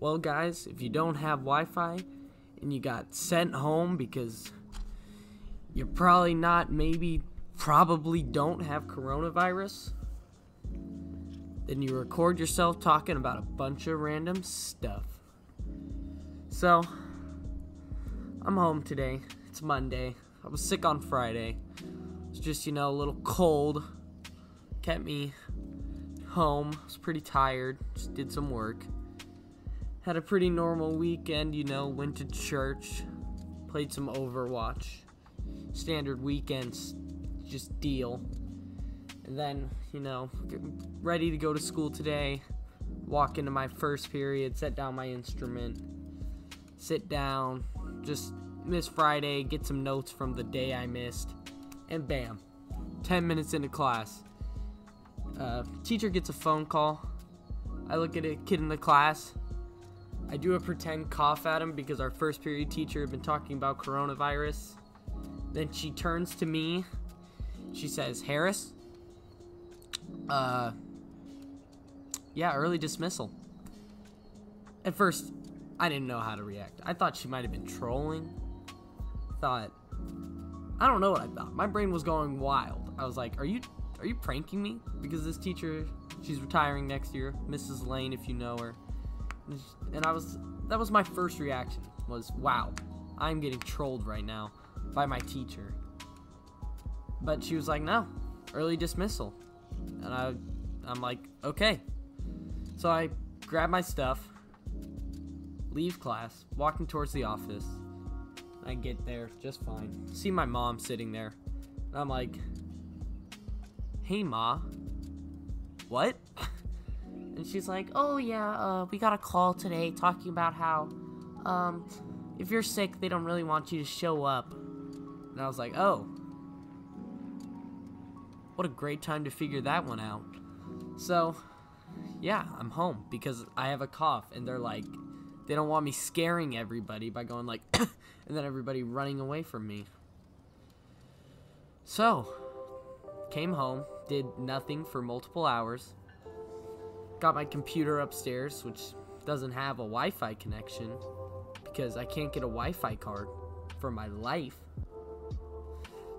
Well, guys, if you don't have Wi-Fi and you got sent home because you're probably probably don't have coronavirus, then you record yourself talking about a bunch of random stuff. So, I'm home today. It's Monday. I was sick on Friday. It's just, a little cold. Kept me home. I was pretty tired. Just did some work. Had a pretty normal weekend, went to church. Played some Overwatch. Standard weekends, just deal. And then, ready to go to school today. Walk into my first period, set down my instrument. Sit down, just miss Friday, get some notes from the day I missed. And bam, 10 minutes into class. Teacher gets a phone call. I look at a kid in the class. I do a pretend cough at him because our first period teacher had been talking about coronavirus. Then she turns to me. She says, "Harris? Yeah, early dismissal." At first, I didn't know how to react. I thought she might have been trolling. I don't know what I thought. My brain was going wild. I was like, are you pranking me? Because this teacher, she's retiring next year, Mrs. Lane, if you know her. And that was my first reaction, was, wow, I'm getting trolled right now by my teacher. But she was like, no, early dismissal. And I'm like, okay. So I grab my stuff, leave class, walking towards the office. I get there just fine. See my mom sitting there. And I'm like, "Hey, Ma." "What?" And she's like, "Oh, yeah, we got a call today talking about how, if you're sick, they don't really want you to show up." And I was like, oh. What a great time to figure that one out. So, yeah, I'm home because I have a cough, and they're like, they don't want me scaring everybody by going like, and then everybody running away from me. So, came home, did nothing for multiple hours. Got my computer upstairs, which doesn't have a Wi-Fi connection because I can't get a Wi-Fi card for my life.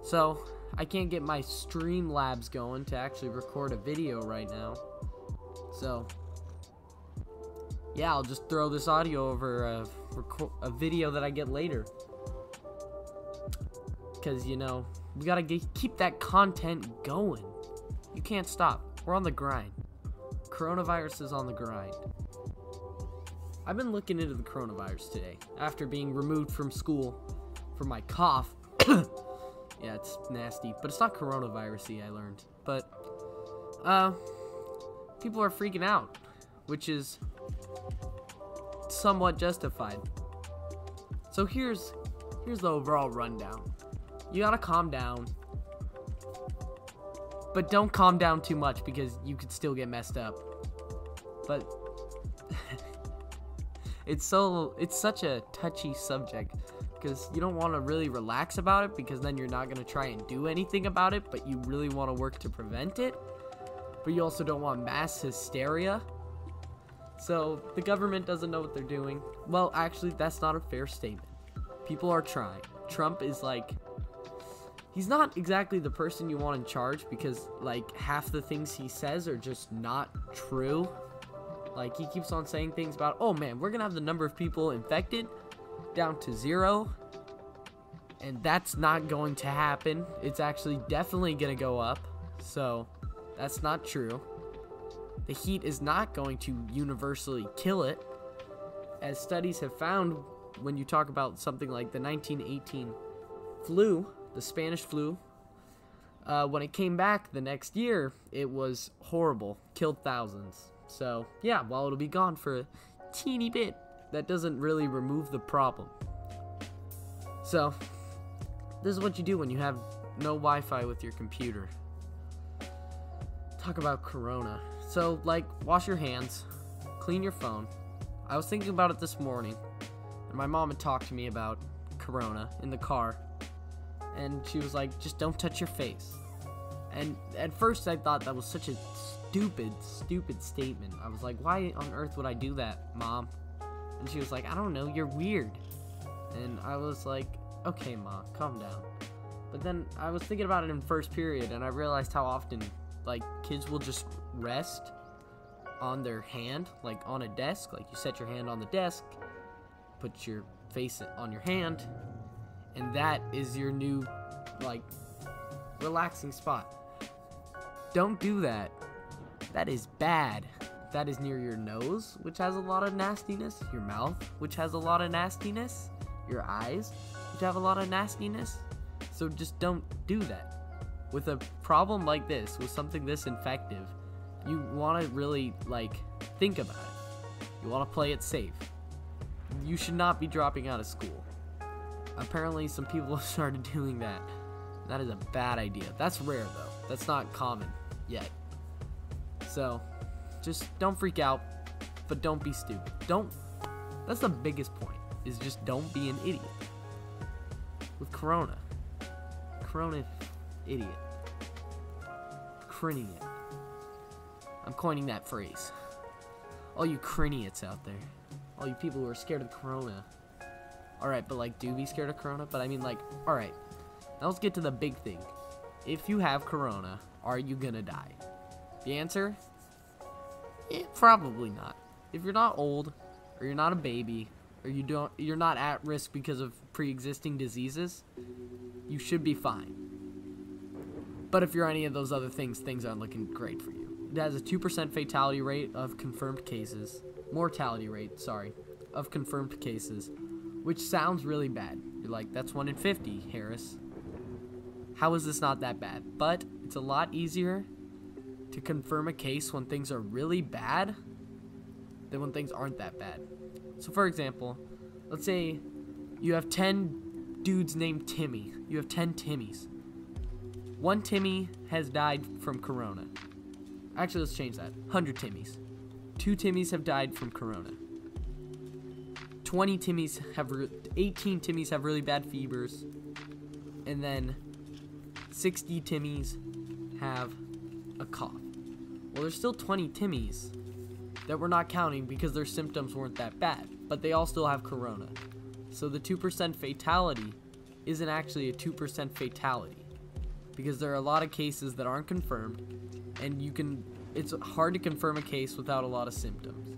So, I can't get my Streamlabs going to actually record a video right now. So, yeah, I'll just throw this audio over a video that I get later. Because, we gotta keep that content going. You can't stop. We're on the grind. Coronavirus is on the grind. I've been looking into the coronavirus today after being removed from school for my cough. Yeah, it's nasty, but it's not coronavirus-y, I learned. But, people are freaking out, which is somewhat justified. So here's the overall rundown. You gotta calm down, but don't calm down too much because you could still get messed up. But it's such a touchy subject because you don't want to really relax about it because then you're not going to try and do anything about it, but you really want to work to prevent it. But you also don't want mass hysteria. So the government doesn't know what they're doing. Well, actually, that's not a fair statement. People are trying. Trump is like, he's not exactly the person you want in charge because, like, half the things he says are just not true. Like, he keeps on saying things about, oh man, we're gonna have the number of people infected down to 0. And that's not going to happen. It's actually definitely gonna go up. So, that's not true. The heat is not going to universally kill it. As studies have found, when you talk about something like the 1918 flu, the Spanish flu, when it came back the next year, it was horrible, killed thousands. So, yeah, while it'll be gone for a teeny bit, that doesn't really remove the problem. So, this is what you do when you have no Wi-Fi with your computer. Talk about corona. So, like, wash your hands, clean your phone. I was thinking about it this morning, and my mom had talked to me about corona in the car. And she was like, just don't touch your face. And at first I thought that was such a stupid statement. I was like, why on earth would I do that, Mom? And she was like, I don't know, you're weird. And I was like, okay, Ma, calm down. But then I was thinking about it in first period, and I realized how often, like, kids will just rest on their hand, like on a desk. Like, you set your hand on the desk, put your face on your hand, and that is your new, like, relaxing spot. Don't do that. That is bad. That is near your nose, which has a lot of nastiness, your mouth, which has a lot of nastiness, your eyes, which have a lot of nastiness. So just don't do that. With a problem like this, with something this infective, you want to really, like, think about it. You want to play it safe. You should not be dropping out of school. Apparently, some people have started doing that. That is a bad idea. That's rare, though. That's not common yet. So, just don't freak out, but don't be stupid. That's the biggest point, is just don't be an idiot. With Corona, idiot. Criniot. I'm coining that phrase. All you criniots out there. All you people who are scared of Corona. Alright, but like, do be scared of Corona? But I mean, like, alright. Now let's get to the big thing. If you have Corona, are you gonna die? The answer? Probably not. If you're not old, or you're not a baby, or you're not at risk because of pre-existing diseases, you should be fine. But if you're any of those other things, things aren't looking great for you. It has a 2% fatality rate of confirmed cases. Mortality rate, sorry, of confirmed cases. Which sounds really bad. You're like, that's 1 in 50, Harris. How is this not that bad? But it's a lot easier to confirm a case when things are really bad than when things aren't that bad. So for example, let's say you have 10 dudes named Timmy. You have 10 Timmys. One Timmy has died from Corona. Actually, let's change that. 100 Timmys. 2 Timmys have died from Corona. 18 Timmys have really bad fevers. And then 60 Timmys have a cough. Well, there's still 20 Timmys that we're not counting because their symptoms weren't that bad, but they all still have Corona. So the 2% fatality isn't actually a 2% fatality because there are a lot of cases that aren't confirmed, and it's hard to confirm a case without a lot of symptoms.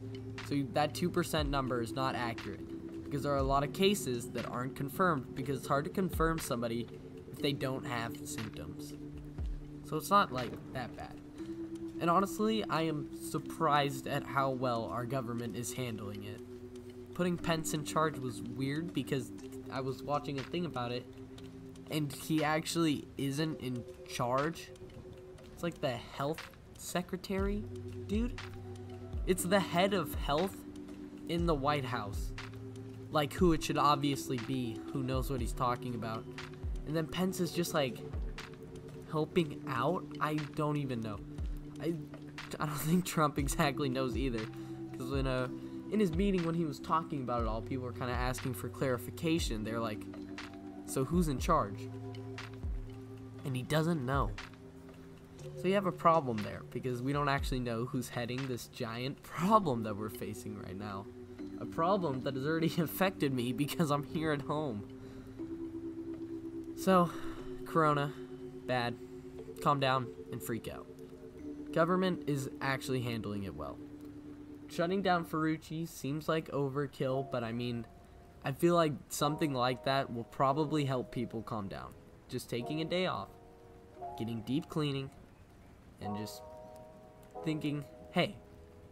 So that 2% number is not accurate because there are a lot of cases that aren't confirmed because it's hard to confirm somebody if they don't have symptoms. So it's not like that bad. And honestly, I am surprised at how well our government is handling it. Putting Pence in charge was weird because I was watching a thing about it, and he actually isn't in charge. It's like the health secretary, dude. It's the head of health in the White House. Like who it should obviously be, who knows what he's talking about. And then Pence is just like helping out? I don't even know. I don't think Trump exactly knows either. Because in his meeting when he was talking about it all, people were kind of asking for clarification. They're like, so who's in charge? And he doesn't know. So you have a problem there, because we don't actually know who's heading this giant problem that we're facing right now. A problem that has already affected me because I'm here at home. So, Corona, bad. Calm down and freak out. Government is actually handling it well. Shutting down Ferrucci seems like overkill, but I mean, I feel like something like that will probably help people calm down. Just taking a day off, getting deep cleaning, and just thinking, hey,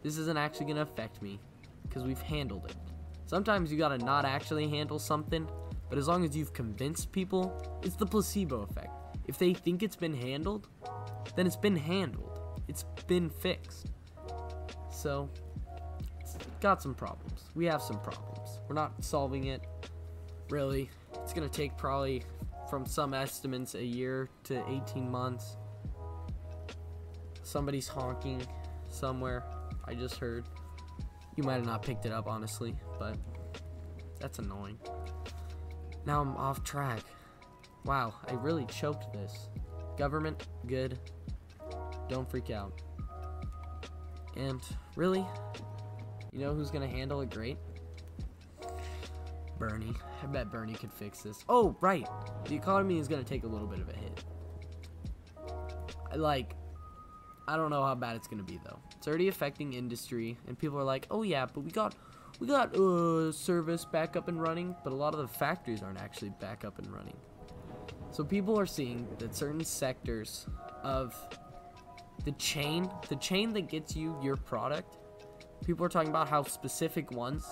this isn't actually going to affect me because we've handled it. Sometimes you got to not actually handle something, but as long as you've convinced people, it's the placebo effect. If they think it's been handled, then it's been handled. It's been fixed. So, it's got some problems. We have some problems. We're not solving it, really. It's going to take probably, from some estimates, a year to 18 months. Somebody's honking somewhere, I just heard. You might have not picked it up, honestly, but that's annoying. Now I'm off track. Wow, I really choked this. Government, good. Don't freak out. And really, you know who's gonna handle it great? Bernie. I bet Bernie could fix this. Oh, right. The economy is going to take a little bit of a hit. I don't know how bad it's going to be, though. It's already affecting industry, and people are like, oh, yeah, but we got service back up and running, but a lot of the factories aren't actually back up and running. So people are seeing that certain sectors of the chain that gets you your product, people are talking about how specific ones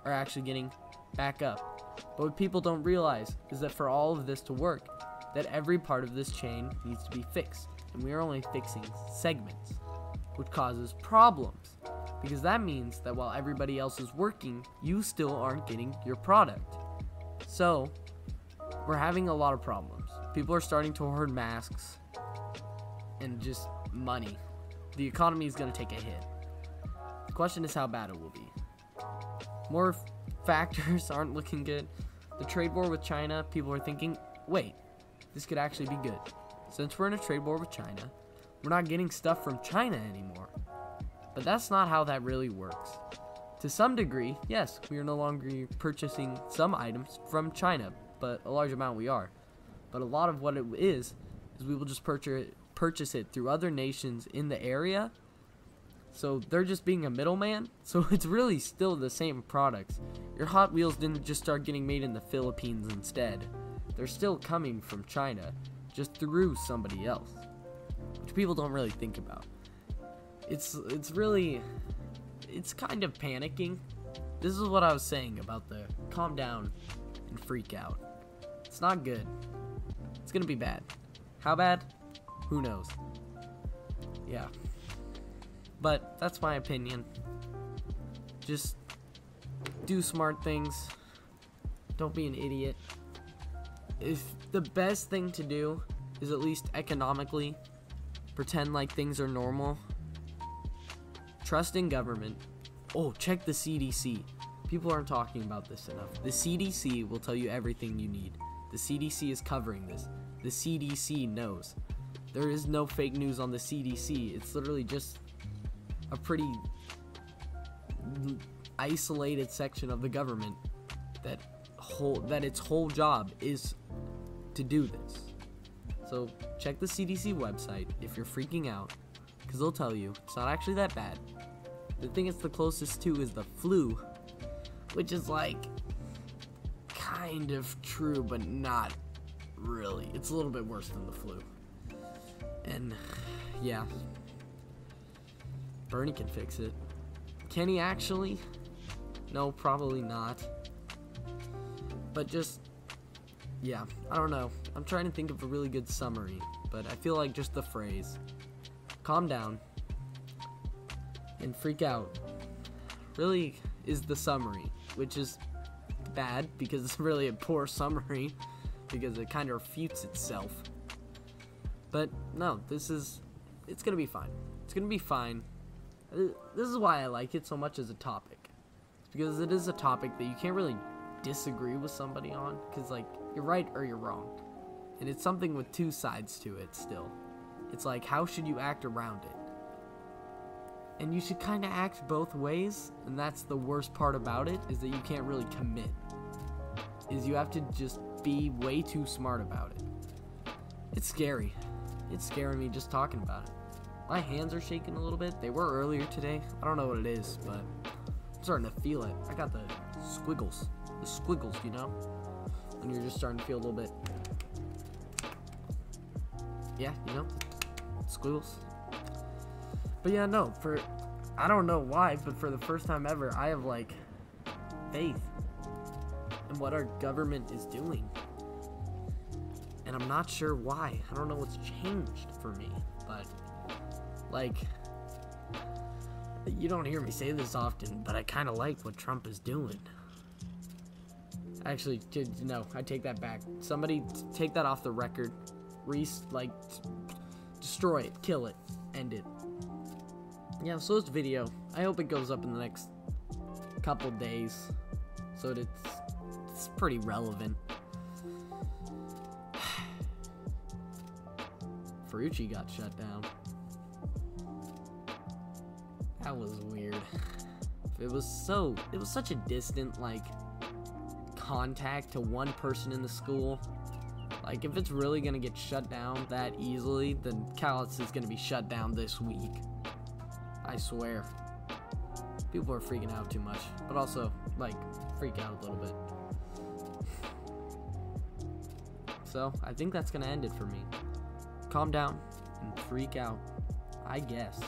are actually getting back up. But what people don't realize is that for all of this to work, that every part of this chain needs to be fixed. And we are only fixing segments, which causes problems. Because that means that while everybody else is working, you still aren't getting your product. So, we're having a lot of problems. People are starting to hoard masks and just money. The economy is going to take a hit. The question is how bad it will be. More factors aren't looking good. The trade war with China, people are thinking, wait, this could actually be good. Since we're in a trade war with China, we're not getting stuff from China anymore. But that's not how that really works. To some degree, yes, we are no longer purchasing some items from China, but a large amount we are. But a lot of what it is we will just purchase it through other nations in the area. So they're just being a middleman. So it's really still the same products. Your Hot Wheels didn't just start getting made in the Philippines instead. They're still coming from China, just through somebody else, which people don't really think about. It's kind of panicking. This is what I was saying about the calm down and freak out. It's not good. It's gonna be bad. How bad? Who knows? Yeah. But that's my opinion. Just do smart things. Don't be an idiot. If the best thing to do is at least economically pretend like things are normal, trust in government. Oh, check the CDC. People aren't talking about this enough. The CDC will tell you everything you need. The CDC is covering this. The CDC knows. There is no fake news on the CDC. It's literally just a pretty isolated section of the government that its whole job is to do this. So check the CDC website if you're freaking out, because they'll tell you it's not actually that bad. The thing it's the closest to is the flu, which is like kind of true, but not really. It's a little bit worse than the flu. And yeah, Bernie can fix it. Can he actually? No, probably not. But just, yeah, I don't know. I'm trying to think of a really good summary, but I feel like just the phrase, calm down and freak out, really is the summary, which is bad because it's really a poor summary because it kind of refutes itself. But no, it's gonna be fine. It's gonna be fine. This is why I like it so much as a topic. It's because it is a topic that you can't really disagree with somebody on, because like you're right or you're wrong, and it's something with two sides to it. Still, it's like, how should you act around it? And you should kind of act both ways, and that's the worst part about it, is that you can't really commit. Is you have to just be way too smart about it. It's scary. It's scaring me just talking about it. My hands are shaking a little bit. They were earlier today. I don't know what it is, but I'm starting to feel it. I got the squiggles. The squiggles, you know? When you're just starting to feel a little bit. Yeah, you know? Squiggles. But yeah, no, I don't know why, but for the first time ever, I have like faith in what our government is doing. And I'm not sure why. I don't know what's changed for me, but like, you don't hear me say this often, but I kind of like what Trump is doing. Actually, no, I take that back. Somebody take that off the record. Destroy it, kill it, end it. Yeah, so this video, I hope it goes up in the next couple days, so that it's pretty relevant. Ferrucci got shut down. That was weird. It was such a distant, like, contact to one person in the school. Like, if it's really gonna get shut down that easily, then Callus is gonna be shut down this week. I swear. People are freaking out too much, but also, like, freak out a little bit. So, I think that's gonna end it for me. Calm down and freak out, I guess.